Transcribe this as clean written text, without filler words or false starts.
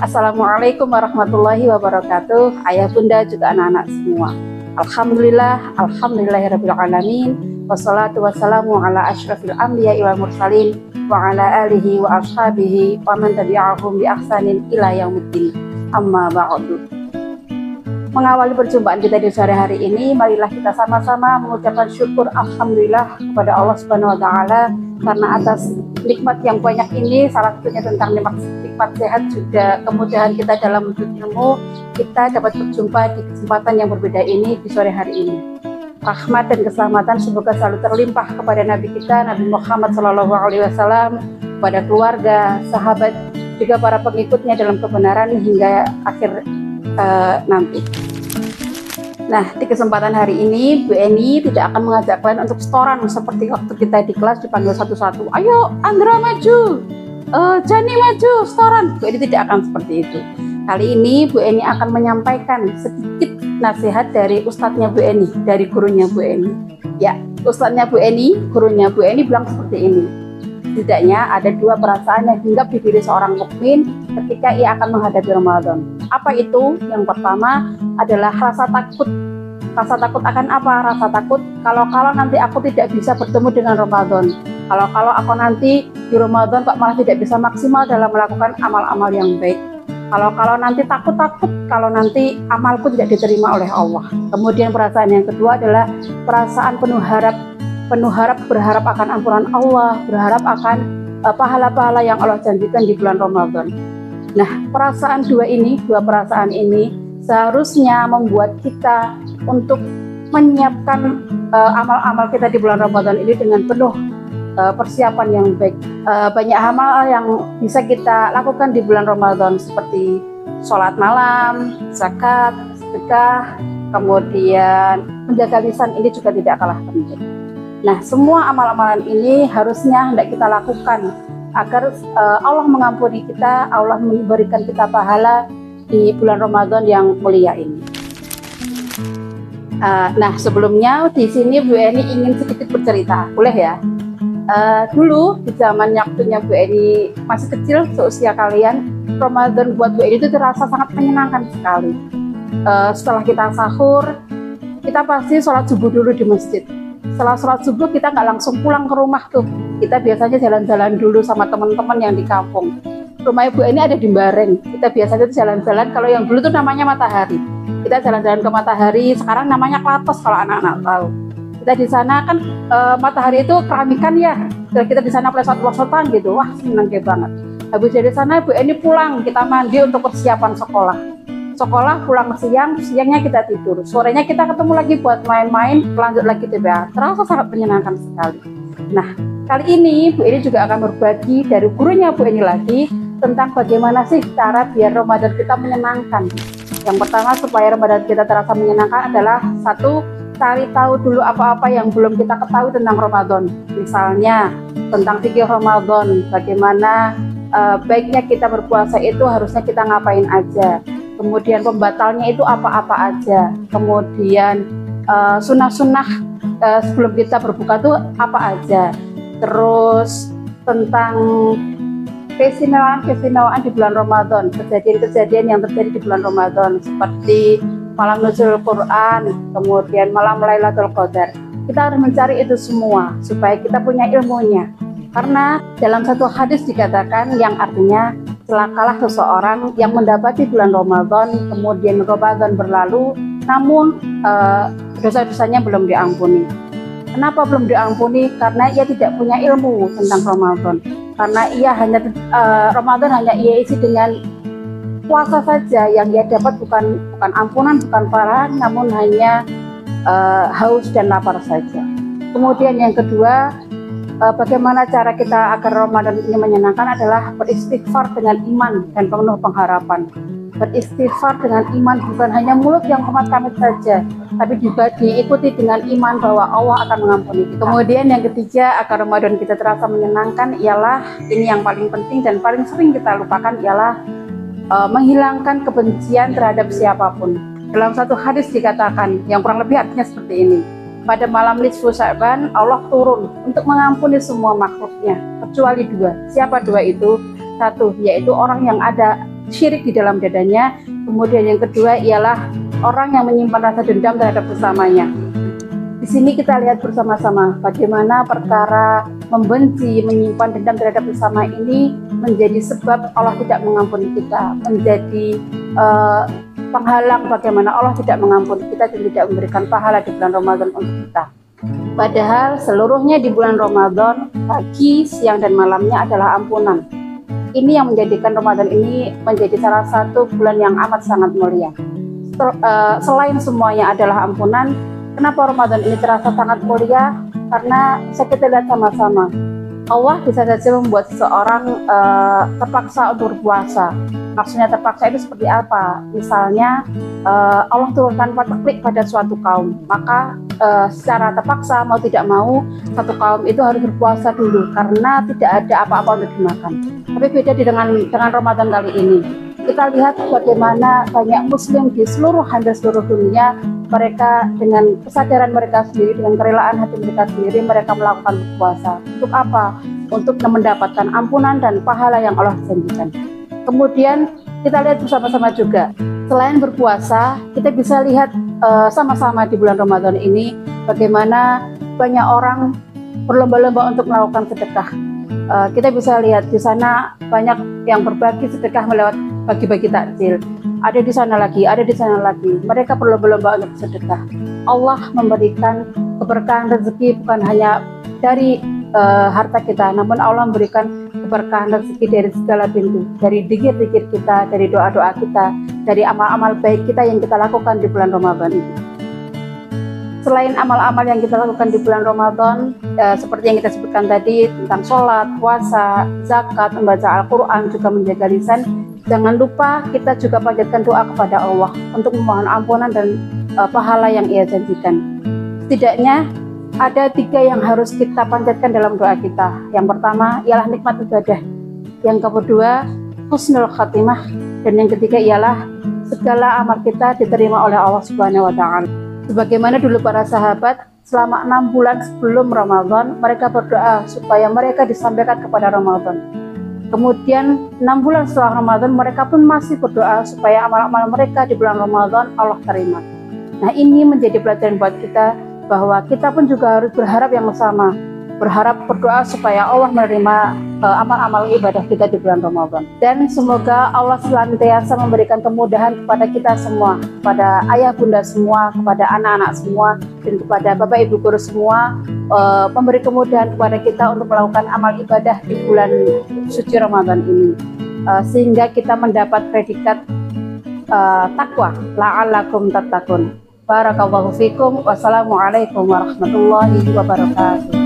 Assalamualaikum warahmatullahi wabarakatuh. Ayah bunda juga anak-anak semua. Alhamdulillahirrabbilalamin. Wassalatu wassalamu ala asyrafil anbiya wal mursalin wa ala alihi wa ashabihi wa man tabi'ahum bi ahsanin ila yaumiddin. Amma ba'du. Mengawali perjumpaan kita di sore hari ini, marilah kita sama-sama mengucapkan syukur alhamdulillah kepada Allah Subhanahu wa taala karena atas nikmat yang banyak ini, salah satunya tentang nikmat sehat, juga kemudahan kita dalam menuntut ilmu. Kita dapat berjumpa di kesempatan yang berbeda ini di sore hari ini. Rahmat dan keselamatan semoga selalu terlimpah kepada Nabi kita, Nabi Muhammad SAW, kepada keluarga, sahabat, juga para pengikutnya dalam kebenaran hingga akhir nanti. Nah, di kesempatan hari ini Bu Eni tidak akan mengajak kalian untuk setoran seperti waktu kita di kelas dipanggil satu-satu. Ayo Andra maju, Jani maju, setoran. Bu Eni tidak akan seperti itu. Kali ini Bu Eni akan menyampaikan sedikit nasihat dari ustadznya Bu Eni, dari gurunya Bu Eni. Ya, ustadznya Bu Eni, gurunya Bu Eni bilang seperti ini. Setidaknya ada dua perasaan yang hinggap di diri seorang mukmin ketika ia akan menghadapi Ramadan. Apa itu? Yang pertama adalah rasa takut. Rasa takut akan apa? Rasa takut kalau nanti aku tidak bisa bertemu dengan Ramadan. Kalau aku nanti di Ramadan kok malah tidak bisa maksimal dalam melakukan amal-amal yang baik. Kalau nanti takut kalau nanti amalku tidak diterima oleh Allah. Kemudian perasaan yang kedua adalah perasaan penuh harap, berharap akan ampunan Allah, berharap akan pahala-pahala yang Allah janjikan di bulan Ramadan. Nah, dua perasaan ini seharusnya membuat kita untuk menyiapkan amal-amal kita di bulan Ramadan ini dengan penuh persiapan yang baik. Banyak amal yang bisa kita lakukan di bulan Ramadan seperti sholat malam, zakat, sedekah, kemudian menjaga lisan, ini juga tidak kalah penting. Nah, semua amal-amalan ini harusnya hendak kita lakukan agar Allah mengampuni kita, Allah memberikan kita pahala di bulan Ramadan yang mulia ini. Nah, sebelumnya di sini Bu Eni ingin sedikit bercerita, boleh ya? Dulu di zaman waktunya Bu Eni masih kecil, seusia kalian, Ramadan buat Bu Eni itu terasa sangat menyenangkan sekali. Setelah kita sahur, kita pasti sholat subuh dulu di masjid. Setelah sholat subuh kita nggak langsung pulang ke rumah tuh. Kita biasanya jalan-jalan dulu sama teman-teman yang di kampung. Rumah Ibu Eni ada di Bareng. Kita biasanya tuh jalan-jalan, kalau yang dulu tuh namanya Matahari. Kita jalan-jalan ke Matahari, sekarang namanya Klatos kalau anak-anak tahu. Kita di sana kan Matahari itu keramikan ya. Kita di sana pelesot-pelosotan gitu. Wah, senang banget. Habis dari sana Ibu Eni pulang, kita mandi untuk persiapan sekolah. Pulang siangnya kita tidur, sorenya kita ketemu lagi buat main-main, lanjut lagi TBA. Terasa sangat menyenangkan sekali. Nah, kali ini Bu Eni juga akan berbagi dari gurunya Bu Eni lagi tentang bagaimana sih cara biar Ramadan kita menyenangkan. Yang pertama, supaya Ramadan kita terasa menyenangkan adalah satu, cari tahu dulu apa-apa yang belum kita ketahui tentang Ramadan. Misalnya tentang fikih Ramadan, bagaimana baiknya kita berpuasa itu harusnya kita ngapain aja. Kemudian pembatalnya itu apa-apa aja. Kemudian sunnah-sunnah sebelum kita berbuka itu apa aja. Terus tentang keistimewaan di bulan Ramadan, kejadian-kejadian yang terjadi di bulan Ramadan seperti malam nuzul Quran, kemudian malam Lailatul Qadar. Kita harus mencari itu semua supaya kita punya ilmunya. Karena dalam satu hadis dikatakan yang artinya celakalah seseorang yang mendapati bulan Ramadan, kemudian Ramadan berlalu, namun dosa-dosanya belum diampuni. Kenapa belum diampuni? Karena ia tidak punya ilmu tentang Ramadan. Karena Ramadan hanya ia isi dengan puasa saja, yang ia dapat bukan ampunan, bukan pahala, namun hanya haus dan lapar saja. Kemudian yang kedua, bagaimana cara kita agar Ramadan ini menyenangkan adalah beristighfar dengan iman dan penuh pengharapan. Beristighfar dengan iman, bukan hanya mulut yang komat-kamit saja, tapi juga diikuti dengan iman bahwa Allah akan mengampuni kita. Kemudian yang ketiga, agar Ramadan kita terasa menyenangkan ialah, ini yang paling penting dan paling sering kita lupakan, ialah menghilangkan kebencian terhadap siapapun. Dalam satu hadis dikatakan, yang kurang lebih artinya seperti ini. Pada malam nisfu Sya'ban, Allah turun untuk mengampuni semua makhluknya, kecuali dua. Siapa dua itu? Satu, yaitu orang yang ada syirik di dalam dadanya. Kemudian yang kedua ialah orang yang menyimpan rasa dendam terhadap sesamanya. Di sini kita lihat bersama-sama bagaimana perkara membenci, menyimpan dendam terhadap sesama ini menjadi sebab Allah tidak mengampuni kita, menjadi penghalang bagaimana Allah tidak mengampuni kita dan tidak memberikan pahala di bulan Ramadan untuk kita. Padahal seluruhnya di bulan Ramadan, pagi, siang, dan malamnya adalah ampunan. Ini yang menjadikan Ramadan ini menjadi salah satu bulan yang amat sangat mulia. Selain semuanya adalah ampunan, kenapa Ramadan ini terasa sangat mulia? Karena kita lihat sama-sama, Allah bisa saja membuat seseorang terpaksa untuk berpuasa. Maksudnya terpaksa itu seperti apa? Misalnya Allah turunkan taklif pada suatu kaum, maka secara terpaksa mau tidak mau satu kaum itu harus berpuasa dulu karena tidak ada apa-apa untuk dimakan. Tapi beda dengan Ramadan kali ini. Kita lihat bagaimana banyak muslim di hampir seluruh dunia, mereka dengan kesadaran mereka sendiri, dengan kerelaan hati mereka sendiri, mereka melakukan berpuasa. Untuk apa? Untuk mendapatkan ampunan dan pahala yang Allah janjikan. Kemudian kita lihat bersama-sama juga, selain berpuasa, kita bisa lihat sama-sama di bulan Ramadan ini bagaimana banyak orang berlomba-lomba untuk melakukan sedekah. Kita bisa lihat di sana banyak yang berbagi sedekah melewat bagi-bagi takjil. Ada di sana lagi, ada di sana lagi. Mereka berlomba-lomba untuk sedekah. Allah memberikan keberkahan rezeki bukan hanya dari harta kita, namun Allah memberikan keberkahan rezeki dari segala pintu, dari zikir-zikir kita, dari doa-doa kita, dari amal-amal baik kita yang kita lakukan di bulan Ramadan ini. Selain amal-amal yang kita lakukan di bulan Ramadan, seperti yang kita sebutkan tadi tentang sholat, puasa, zakat, membaca Al-Quran, juga menjaga lisan, jangan lupa kita juga panjatkan doa kepada Allah untuk memohon ampunan dan pahala yang Ia janjikan. Setidaknya ada 3 yang harus kita panjatkan dalam doa kita. Yang pertama ialah nikmat ibadah, yang kedua husnul khatimah, dan yang ketiga ialah segala amal kita diterima oleh Allah Subhanahu wa Ta'ala. Sebagaimana dulu para sahabat selama 6 bulan sebelum Ramadan mereka berdoa supaya mereka disampaikan kepada Ramadan. Kemudian 6 bulan setelah Ramadan mereka pun masih berdoa supaya amal-amal mereka di bulan Ramadan Allah terima. Nah, ini menjadi pelajaran buat kita bahwa kita pun juga harus berharap yang sama, berharap berdoa supaya Allah menerima amal-amal ibadah kita di bulan Ramadan. Dan semoga Allah senantiasa memberikan kemudahan kepada kita semua, kepada ayah bunda semua, kepada anak-anak semua, dan kepada bapak ibu guru semua, memberi kemudahan kepada kita untuk melakukan amal ibadah di bulan suci Ramadan ini, sehingga kita mendapat predikat takwa, la'allakum tattaqun. Barakallahu fikum. Wassalamualaikum warahmatullahi wabarakatuh.